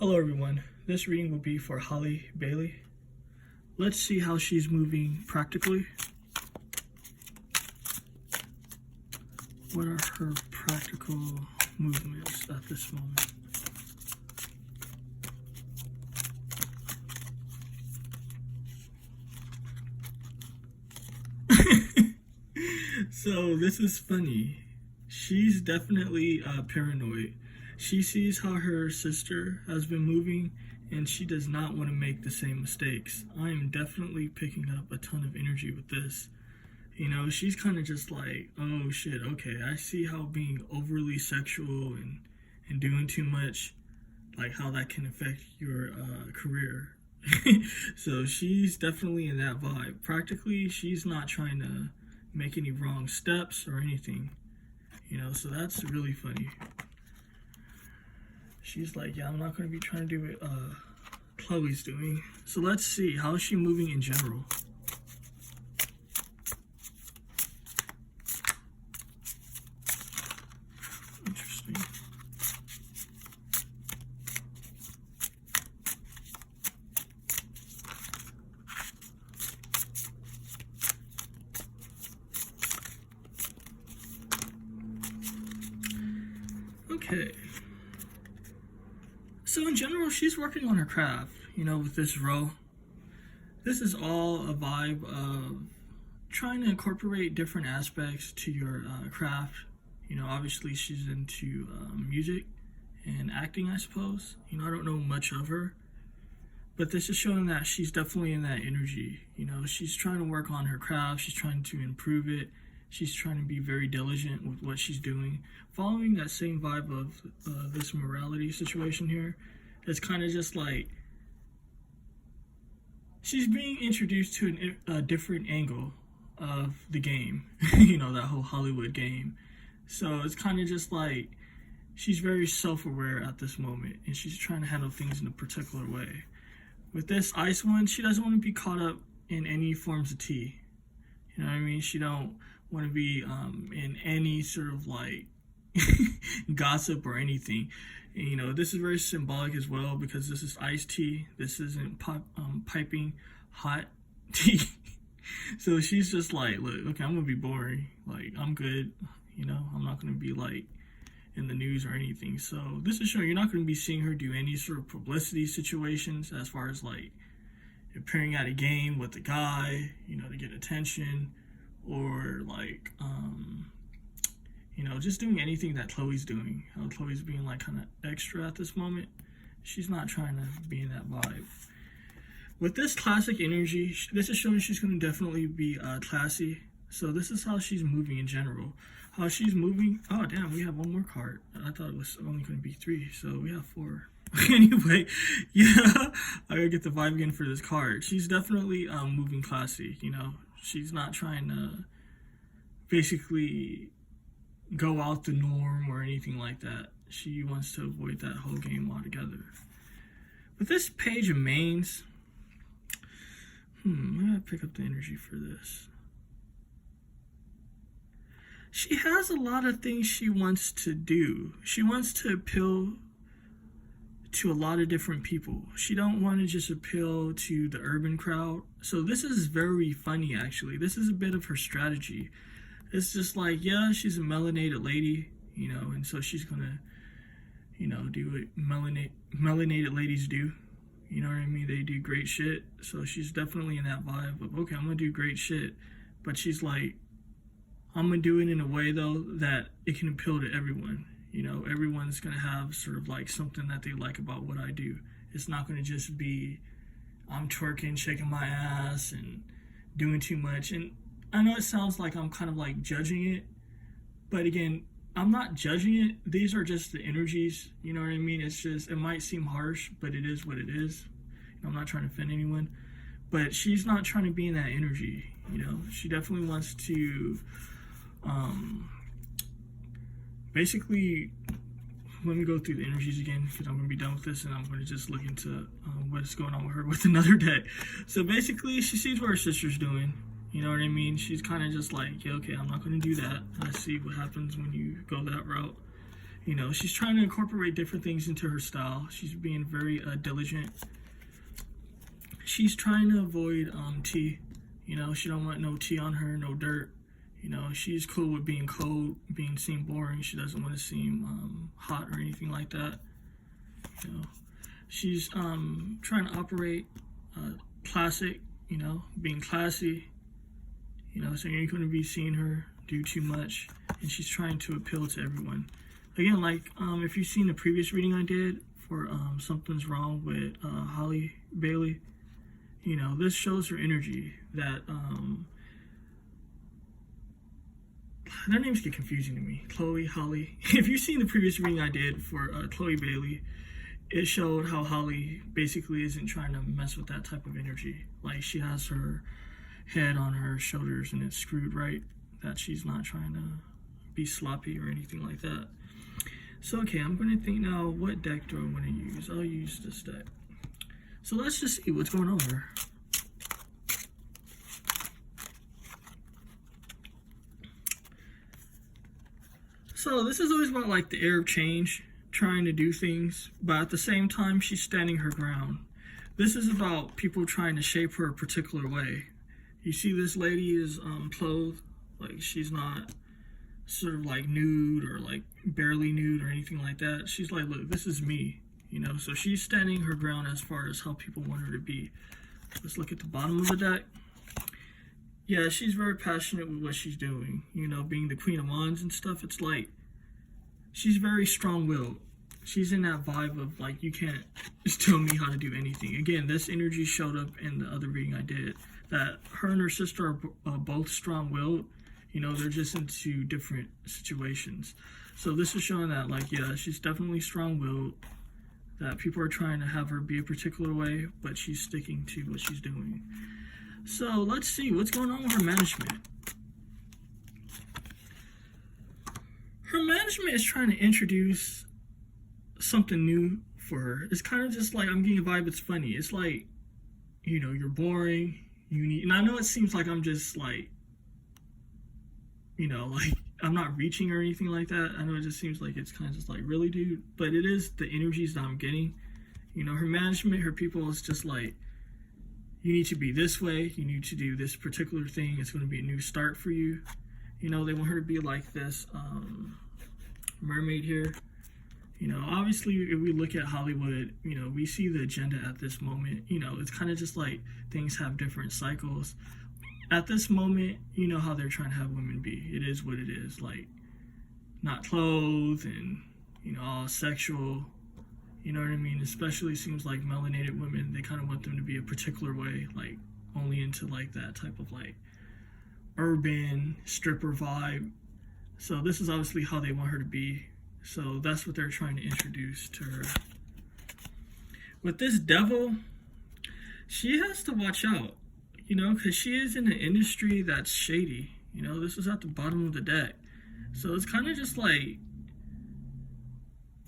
Hello everyone, this reading will be for Halle Bailey. Let's see how she's moving practically. What are her practical movements at this moment? So this is funny. She's definitely paranoid. She sees how her sister has been moving and she does not want to make the same mistakes. I am definitely picking up a ton of energy with this. You know, she's kind of just like, oh shit, okay, I see how being overly sexual and doing too much, like how that can affect your career. So she's definitely in that vibe. Practically, she's not trying to make any wrong steps or anything. You know, so that's really funny. She's like, yeah, I'm not going to be trying to do what Chloe's doing. So let's see, how is she moving in general? Interesting. Okay. So in general, she's working on her craft, you know, with this row. This is all a vibe of trying to incorporate different aspects to your craft. You know, obviously she's into music and acting, I suppose. You know, I don't know much of her, but this is showing that she's definitely in that energy. You know, she's trying to work on her craft. She's trying to improve it. She's trying to be very diligent with what she's doing. Following that same vibe of this morality situation here, it's kind of just like she's being introduced to a different angle of the game, you know, that whole Hollywood game. So it's kind of just like she's very self-aware at this moment, and she's trying to handle things in a particular way. With this ice one, she doesn't want to be caught up in any forms of tea. You know what I mean? She don't want to be in any sort of like gossip or anything. And, you know, this is very symbolic as well because this is iced tea. This isn't piping hot tea. So she's just like, look, okay, I'm gonna be boring. Like, I'm good. You know, I'm not gonna be like in the news or anything. So this is showing you're not gonna be seeing her do any sort of publicity situations as far as like appearing at a game with a guy, you know, to get attention, or like you know, just doing anything that Chloe's doing. How Chloe's being like kind of extra at this moment. She's not trying to be in that vibe. With this classic energy, this is showing she's going to definitely be classy. So this is how she's moving in general. How she's moving. Oh damn, we have one more card. I thought it was only going to be 3, so we have 4. Anyway, yeah, I gotta get the vibe again for this card. She's definitely moving classy. You know, she's not trying to basically go out the norm or anything like that. She wants to avoid that whole game altogether. With this page of mains, I gotta pick up the energy for this. She has a lot of things she wants to do. She wants to appeal to a lot of different people. She don't want to just appeal to the urban crowd. So this is very funny, actually. This is a bit of her strategy. It's just like, yeah, she's a melanated lady, you know, and so she's gonna, you know, do what melanated ladies do. You know what I mean? They do great shit. So she's definitely in that vibe of, okay, I'm gonna do great shit. But she's like, I'm gonna do it in a way though that it can appeal to everyone. You know, everyone's gonna have sort of like something that they like about what I do. It's not gonna just be I'm twerking, shaking my ass, and doing too much. And I know it sounds like I'm kind of like judging it, but again, I'm not judging it. These are just the energies, you know what I mean? It's just, it might seem harsh, but it is what it is. I'm not trying to offend anyone, but she's not trying to be in that energy, you know? She definitely wants to, basically, let me go through the energies again because I'm going to be done with this and I'm going to just look into what's going on with her with another deck. So basically, she sees what her sister's doing. You know what I mean? She's kind of just like, yeah, okay, I'm not going to do that. Let's see what happens when you go that route. You know, she's trying to incorporate different things into her style. She's being very diligent. She's trying to avoid tea. You know, she don't want no tea on her, no dirt. You know, she's cool with being cold, being seen boring. She doesn't want to seem hot or anything like that. You know, she's trying to operate classic, you know, being classy. You know, so you're going to be seeing her do too much. And she's trying to appeal to everyone. Again, like, if you've seen the previous reading I did for Something's Wrong with Halle Bailey, you know, this shows her energy that, their names get confusing to me. Chloe, Halle. If you've seen the previous reading I did for Chloe Bailey, it showed how Halle basically isn't trying to mess with that type of energy. Like, she has her head on her shoulders and it's screwed right, that she's not trying to be sloppy or anything like that. So, okay, I'm going to think now, what deck do I want to use? I'll use this deck. So let's just see what's going on here. So this is always about like the air of change, trying to do things, but at the same time, she's standing her ground. This is about people trying to shape her a particular way. You see this lady is clothed, like she's not sort of like nude or like barely nude or anything like that. She's like, look, this is me, you know? So she's standing her ground as far as how people want her to be. Let's look at the bottom of the deck. Yeah, she's very passionate with what she's doing. You know, being the Queen of Wands and stuff, it's like, she's very strong-willed. She's in that vibe of, like, you can't just tell me how to do anything. Again, this energy showed up in the other reading I did, that her and her sister are both strong-willed. You know, they're just into different situations. So this is showing that, like, yeah, she's definitely strong-willed, that people are trying to have her be a particular way, but she's sticking to what she's doing. So let's see what's going on with her management. Her management is trying to introduce something new for her. It's kind of just like, I'm getting a vibe, it's funny. It's like, you know, you're boring, you need, and I know it seems like I'm just like, you know, like I'm not reaching or anything like that. I know it just seems like it's kind of just like, really, dude? But it is the energies that I'm getting. You know, her management, her people is just like, you need to be this way, you need to do this particular thing, it's going to be a new start for you. You know, they want her to be like this mermaid here. You know, obviously, if we look at Hollywood, you know, we see the agenda at this moment. You know, it's kind of just like things have different cycles. At this moment, you know how they're trying to have women be. It is what it is, like not clothed and, you know, all sexual. You know what I mean? Especially seems like melanated women, they kind of want them to be a particular way, like only into like that type of like urban stripper vibe. So this is obviously how they want her to be. So that's what they're trying to introduce to her. With this devil, she has to watch out, you know, because she is in an industry that's shady. You know, this is at the bottom of the deck. So it's kind of just like,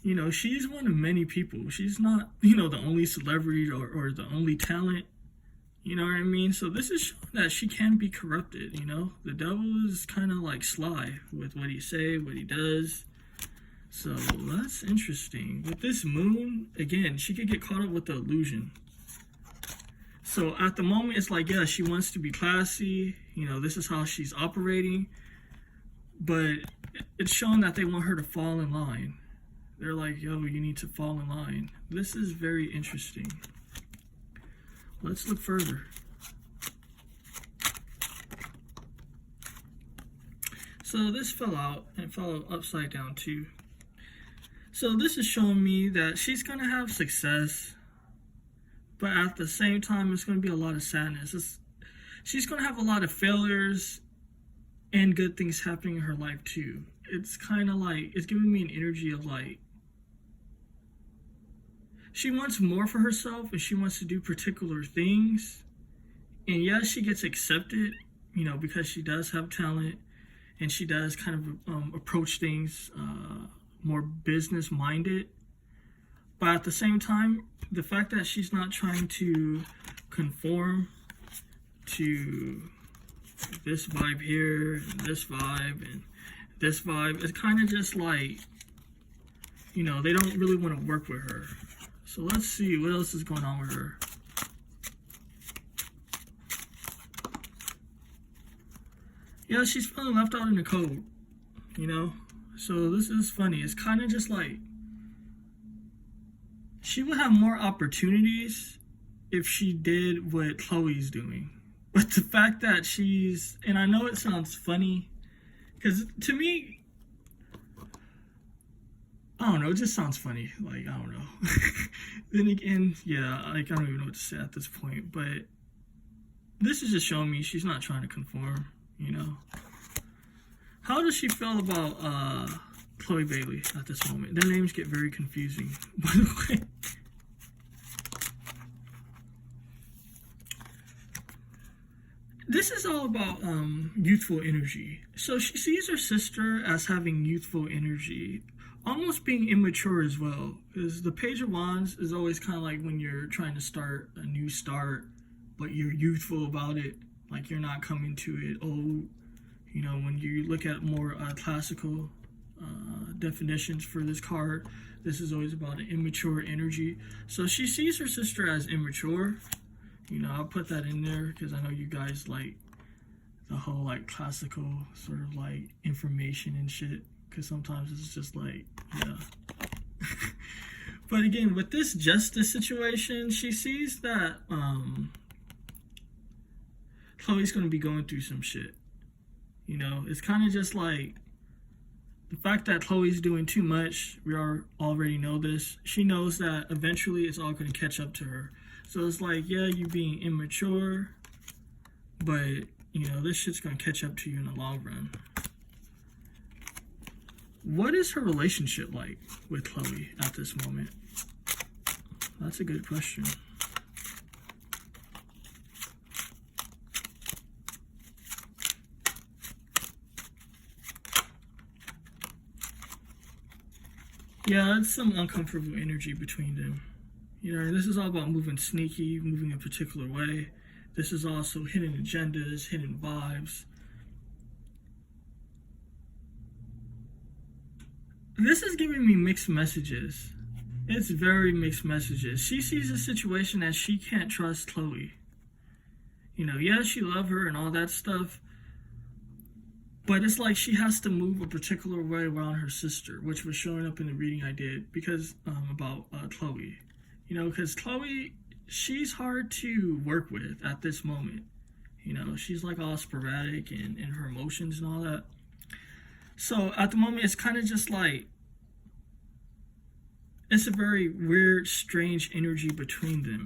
you know, she's one of many people. She's not, you know, the only celebrity or the only talent. You know what I mean? So this is showing that she can be corrupted, you know? The devil is kind of like sly with what he say, what he does. So that's interesting. With this moon, again, she could get caught up with the illusion. So at the moment, it's like, yeah, she wants to be classy. You know, this is how she's operating. But it's showing that they want her to fall in line. They're like, yo, you need to fall in line. This is very interesting. Let's look further. So this fell out and fell upside down too. So this is showing me that she's going to have success, but at the same time, it's going to be a lot of sadness. She's going to have a lot of failures and good things happening in her life too. It's kind of like, it's giving me an energy of like, she wants more for herself and she wants to do particular things. And yes, she gets accepted, you know, because she does have talent and she does kind of approach things more business minded. But at the same time, the fact that she's not trying to conform to this vibe here, and this vibe, and this vibe, it's kind of just like, you know, they don't really want to work with her. So let's see what else is going on with her. Yeah, she's feeling left out in the cold, you know? So this is funny. It's kind of just like she would have more opportunities if she did what Chloe's doing. But the fact that she's, and I know it sounds funny, because to me, I don't know, it just sounds funny. Like, I don't know. Then again, yeah, like, I don't even know what to say at this point. But this is just showing me she's not trying to conform, you know? How does she feel about Chloe Bailey at this moment? Their names get very confusing, by the way. This is all about youthful energy. So she sees her sister as having youthful energy, almost being immature as well. Because the Page of Wands is always kind of like when you're trying to start a new start, but you're youthful about it. Like you're not coming to it old. You know, when you look at more classical definitions for this card, this is always about an immature energy. So she sees her sister as immature. You know, I'll put that in there because I know you guys like the whole like classical sort of like information and shit. Because sometimes it's just like, yeah. But again, with this justice situation, she sees that Chloe's going to be going through some shit. You know, it's kind of just like the fact that Chloe's doing too much. We already know this. She knows that eventually it's all going to catch up to her. So it's like, yeah, you being immature, but, you know, this shit's going to catch up to you in the long run. What is her relationship like with Chloe at this moment? That's a good question. Yeah, it's some uncomfortable energy between them. You know, this is all about moving sneaky, moving a particular way. This is also hidden agendas, hidden vibes. This is giving me mixed messages. It's very mixed messages. She sees the situation as she can't trust Chloe. You know, yeah, she loves her and all that stuff. But it's like she has to move a particular way around her sister, which was showing up in the reading I did because about Chloe. You know, because Chloe, she's hard to work with at this moment. You know, she's like all sporadic in her emotions and all that. So at the moment, it's kind of just like, it's a very weird, strange energy between them.